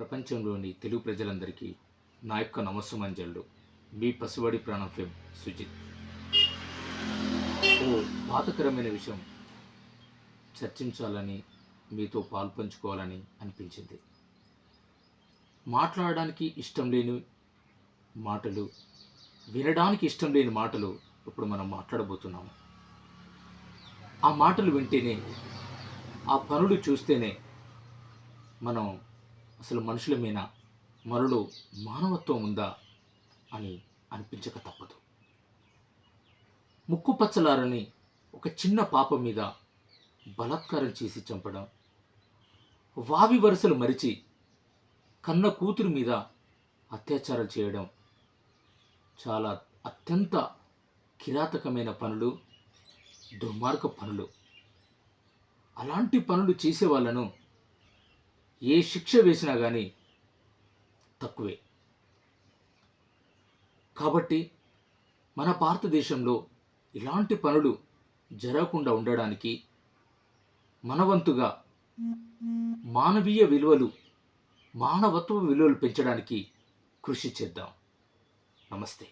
ప్రపంచంలోని తెలుగు ప్రజలందరికీ నా యొక్క నమస్సుమంజళ్ళు. మీ పసివాడి ప్రాణం ఫెమ్ సుజిత్. ఓ బాధకరమైన విషయం చర్చించాలని, మీతో పాల్పంచుకోవాలని అనిపించింది. మాట్లాడడానికి ఇష్టం లేని మాటలు, వినడానికి ఇష్టం లేని మాటలు ఇప్పుడు మనం మాట్లాడబోతున్నాము. ఆ మాటలు వింటేనే, ఆ పనులు చూస్తేనే మనం అసలు మనుషులమేనా, మనలో మానవత్వం ఉందా అని అనిపించక తప్పదు. ముక్కు పచ్చలారని ఒక చిన్న పాప మీద బలాత్కారం చేసి చంపడం, వావి వరుసలు మరిచి కన్న కూతురు మీద అత్యాచారం చేయడం చాలా అత్యంత కిరాతకమైన పనులు, దుర్మార్గ పనులు. అలాంటి పనులు చేసే వాళ్ళను ఏ శిక్ష వేసినా కానీ తక్కువే. కాబట్టి మన భారతదేశంలో ఇలాంటి పనులు జరగకుండా ఉండడానికి మన వంతుగా మానవీయ విలువలు, మానవత్వ విలువలు పెంచడానికి కృషి చేద్దాం. నమస్తే.